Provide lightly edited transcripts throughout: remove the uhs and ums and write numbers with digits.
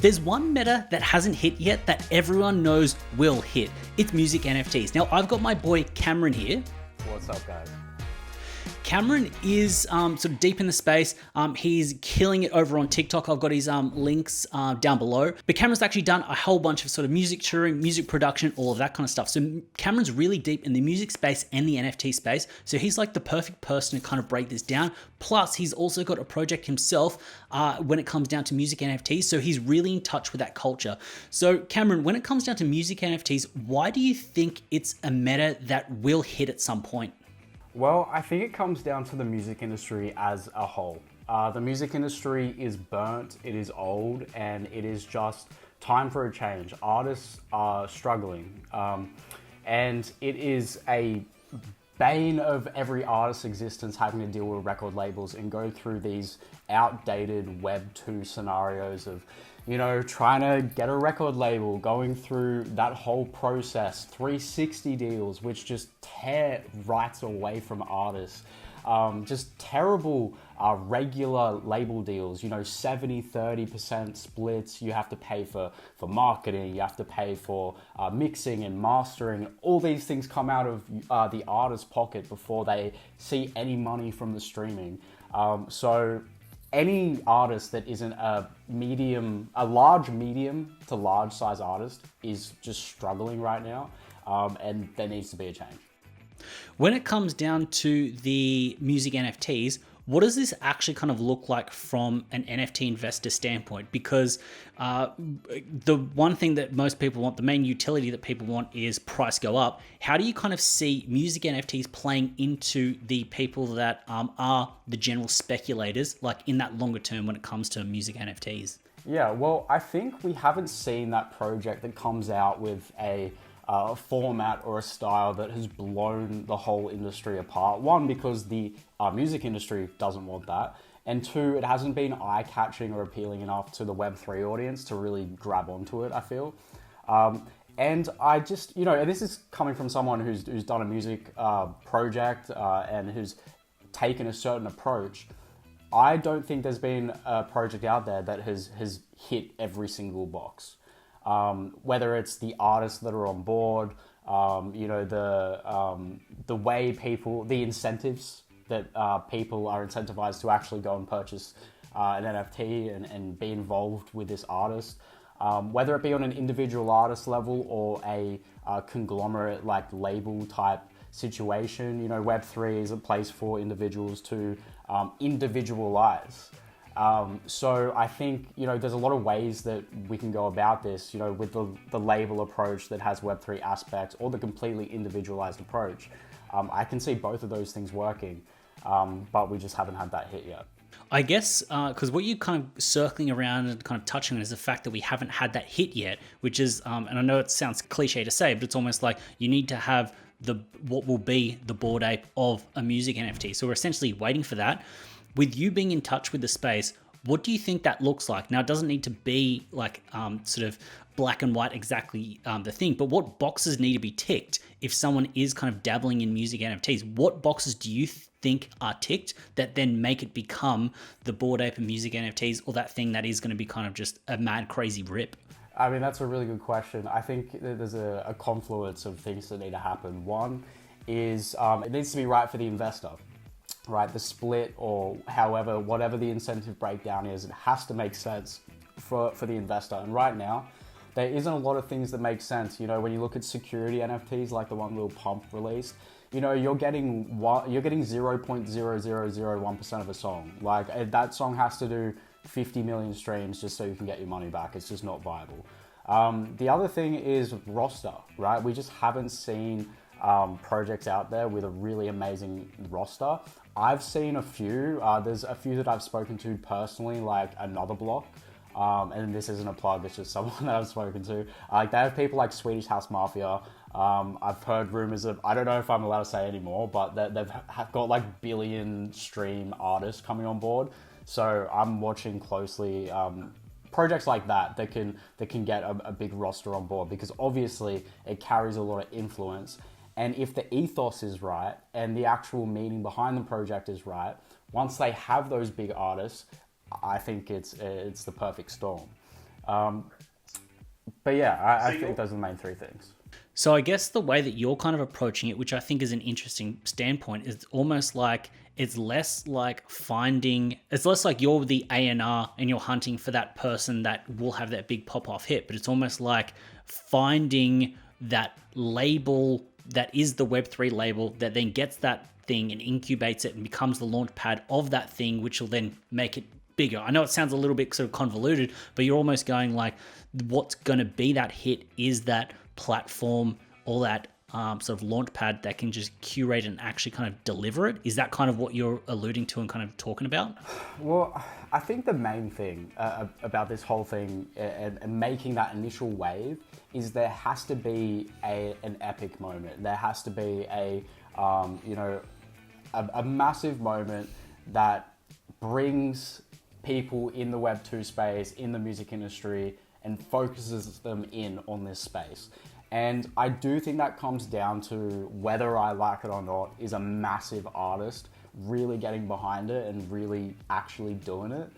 There's one meta that hasn't hit yet that everyone knows will hit. It's music NFTs. Now, I've got my boy Cameron here. What's up, guys? Cameron is sort of deep in the space. He's killing it over on TikTok. I've got his links down below. But Cameron's actually done a whole bunch of sort of music touring, music production, all of that kind of stuff. So Cameron's really deep in the music space and the NFT space. So he's like the perfect person to kind of break this down. Plus, he's also got a project himself when it comes down to music NFTs. So he's really in touch with that culture. So Cameron, when it comes down to music NFTs, why do you think it's a meta that will hit at some point? Well, I think it comes down to the music industry as a whole. The music industry is burnt, it is old, and it is just time for a change. Artists are struggling, and it is a bane of every artist's existence having to deal with record labels and go through these outdated Web 2 scenarios of, you know, trying to get a record label, going through that whole process, 360 deals, which just tear rights away from artists. Just terrible regular label deals, you know, 70-30% splits. You have to pay for marketing, you have to pay for mixing and mastering. All these things come out of the artist's pocket before they see any money from the streaming. So any artist that isn't a large medium to large size artist is just struggling right now, and there needs to be a change. When it comes down to the music NFTs, what does this actually kind of look like from an NFT investor standpoint? Because the one thing that most people want, the main utility that people want is price go up. How do you kind of see music NFTs playing into the people that are the general speculators, like in that longer term when it comes to music NFTs? Yeah, well, I think we haven't seen that project that comes out with a format or a style that has blown the whole industry apart. One, because the music industry doesn't want that. And two, it hasn't been eye-catching or appealing enough to the Web3 audience to really grab onto it, I feel. And I just, you know, and this is coming from someone who's done a music project and who's taken a certain approach. I don't think there's been a project out there that has hit every single box. Whether it's the artists that are on board, you know, the way people, the incentives that people are incentivized to actually go and purchase an NFT and be involved with this artist, whether it be on an individual artist level or a conglomerate like label type situation. You know, Web3 is a place for individuals to individualize. So I think, you know, there's a lot of ways that we can go about this, you know, with the label approach that has Web3 aspects or the completely individualized approach. I can see both of those things working, but we just haven't had that hit yet. I guess because what you kind of circling around and kind of touching on is the fact that we haven't had that hit yet, which is, and I know it sounds cliche to say, but it's almost like you need to have what will be the Bored Ape of a music NFT. So we're essentially waiting for that. With you being in touch with the space, what do you think that looks like? Now, it doesn't need to be like sort of black and white exactly the thing, but what boxes need to be ticked if someone is kind of dabbling in music NFTs? What boxes do you think are ticked that then make it become the Bored Ape and music NFTs, or that thing that is going to be kind of just a mad, crazy rip? I mean, that's a really good question. I think there's a confluence of things that need to happen. One is it needs to be right for the investor. Right, the split or however, whatever the incentive breakdown is, it has to make sense for the investor. And right now, there isn't a lot of things that make sense. You know, when you look at security NFTs, like the one Lil Pump released, you know, you're getting 0.0001% of a song. Like that song has to do 50 million streams just so you can get your money back. It's just not viable. The other thing is roster, right? We just haven't seen projects out there with a really amazing roster. I've seen a few. There's a few that I've spoken to personally, like Another Block. And this isn't a plug, it's just someone that I've spoken to. Like they have people like Swedish House Mafia. I've heard rumors of, I don't know if I'm allowed to say anymore, but they've got like billion stream artists coming on board. So I'm watching closely projects like that can get a big roster on board, because obviously it carries a lot of influence. And if the ethos is right and the actual meaning behind the project is right, once they have those big artists, I think it's the perfect storm. But yeah, I think those are the main three things. So I guess the way that you're kind of approaching it, which I think is an interesting standpoint, is almost like it's less like you're the A&R and you're hunting for that person that will have that big pop-off hit, but it's almost like finding that label that is the Web3 label that then gets that thing and incubates it and becomes the launch pad of that thing, which will then make it bigger. I know it sounds a little bit sort of convoluted, but you're almost going like, what's going to be that hit is that platform or that sort of launch pad that can just curate and actually kind of deliver it. Is that kind of what you're alluding to and kind of talking about? Well, I think the main thing about this whole thing and making that initial wave is there has to be an epic moment. There has to be a massive moment that brings people in the Web 2 space, in the music industry, and focuses them in on this space. And I do think that comes down to whether I like it or not is a massive artist really getting behind it and really actually doing it.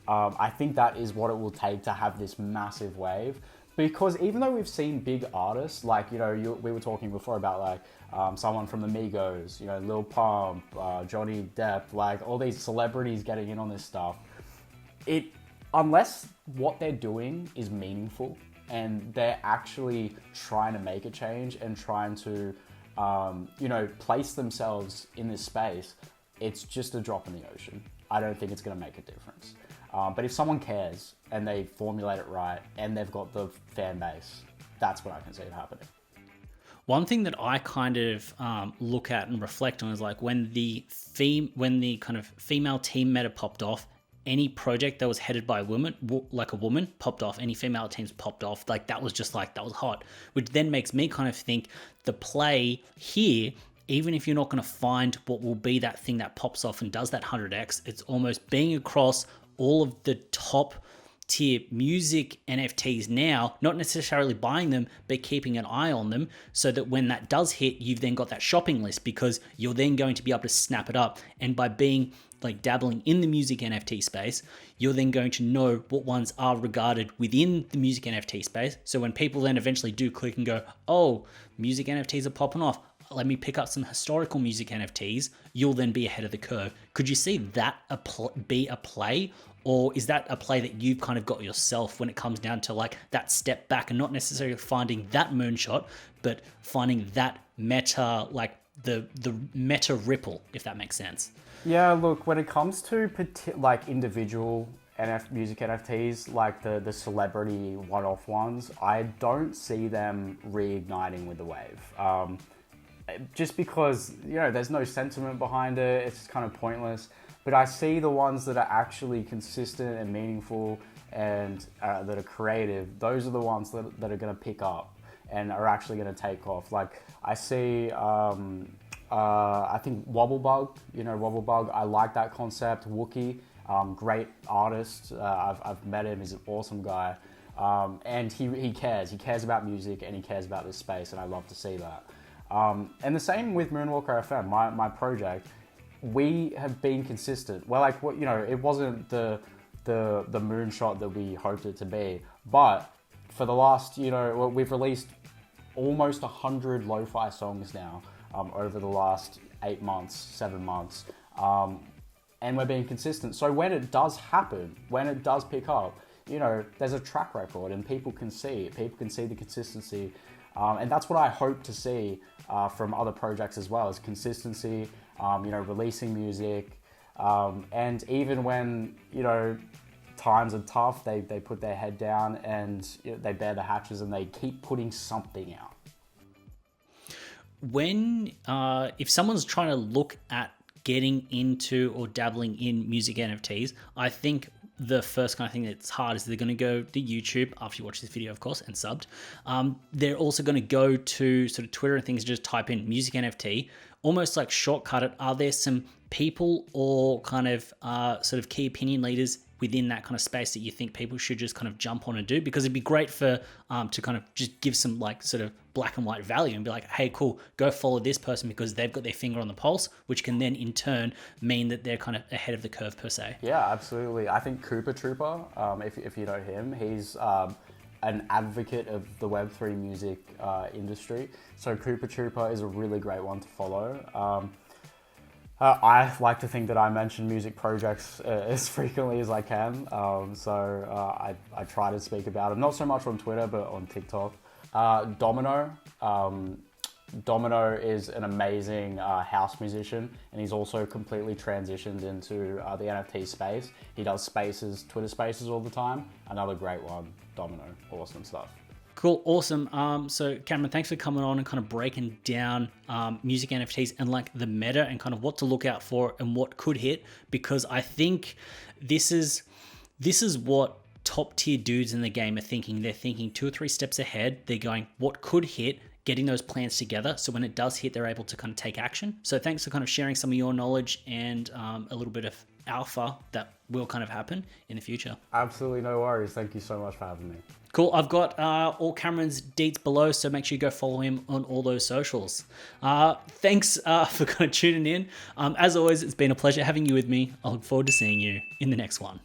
I think that is what it will take to have this massive wave. Because even though we've seen big artists, like, we were talking before about like someone from the Migos, Lil Pump, Johnny Depp, like all these celebrities getting in on this stuff, unless what they're doing is meaningful and they're actually trying to make a change and trying to, place themselves in this space, it's just a drop in the ocean. I don't think it's going to make a difference. But if someone cares and they formulate it right and they've got the fan base, that's what I can see it happening. One thing that I kind of look at and reflect on is like when the kind of female team meta popped off, any project that was headed by a woman, popped off. Any female teams popped off. Like that was hot, which then makes me kind of think the play here, even if you're not going to find what will be that thing that pops off and does that 100x, it's almost being across all of the top tier music NFTs now, not necessarily buying them, but keeping an eye on them so that when that does hit, you've then got that shopping list because you're then going to be able to snap it up. And by being like dabbling in the music NFT space, you're then going to know what ones are regarded within the music NFT space. So when people then eventually do click and go, oh, music NFTs are popping off, let me pick up some historical music NFTs, you'll then be ahead of the curve. Could you see that be a play? Or is that a play that you've kind of got yourself when it comes down to like that step back and not necessarily finding that moonshot, but finding that meta, like the meta ripple, if that makes sense? Yeah, look, when it comes to like individual music NFTs, like the celebrity one-off ones, I don't see them reigniting with the wave. Just because, there's no sentiment behind it, it's kind of pointless. But I see the ones that are actually consistent and meaningful and that are creative. Those are the ones that are going to pick up and are actually going to take off. Like I see, I think Wobblebug, Wobblebug, I like that concept. Wookie, great artist. I've met him, he's an awesome guy. And he cares about music and he cares about this space, and I love to see that. And the same with Moonwalker FM, my project. We have been consistent. Well, like what it wasn't the moonshot that we hoped it to be, but for the last we've released almost 100 lo-fi songs now over the last 8 months, 7 months, and we're being consistent. So when it does happen, when it does pick up, there's a track record and people can see it. People can see the consistency, and that's what I hope to see from other projects as well, is consistency. Releasing music, and even when times are tough, they put their head down and they bear the hatches and they keep putting something out. When if someone's trying to look at getting into or dabbling in music NFTs, I think the first kind of thing that's hard is they're going to go to YouTube after you watch this video, of course, and subbed. They're also going to go to sort of Twitter and things, just type in music NFT, almost like shortcut it. Are there some people or kind of sort of key opinion leaders within that kind of space that you think people should just kind of jump on and do? Because it'd be great for to kind of just give some like sort of black and white value and be like, hey, cool, go follow this person because they've got their finger on the pulse, which can then in turn mean that they're kind of ahead of the curve per se. Yeah, absolutely. I think Cooper Trooper, if you know him, he's an advocate of the Web3 music industry. So Cooper Trooper is a really great one to follow. I like to think that I mention music projects as frequently as I can. So I try to speak about them, not so much on Twitter, but on TikTok. Domino. Domino is an amazing house musician, and he's also completely transitioned into the NFT space. He does spaces, Twitter spaces all the time. Another great one, Domino. Awesome stuff. Cool, awesome. So Cameron, thanks for coming on and kind of breaking down music NFTs and like the meta and kind of what to look out for and what could hit, because I think this is what top tier dudes in the game are thinking. They're thinking 2 or 3 steps ahead. They're going, what could hit? Getting those plans together, so when it does hit, they're able to kind of take action. So thanks for kind of sharing some of your knowledge and a little bit of alpha that will kind of happen in the future. Absolutely no worries. Thank you so much for having me. Cool. I've got all Cameron's deets below, so make sure you go follow him on all those socials. Thanks for kind of tuning in. As always, it's been a pleasure having you with me. I look forward to seeing you in the next one.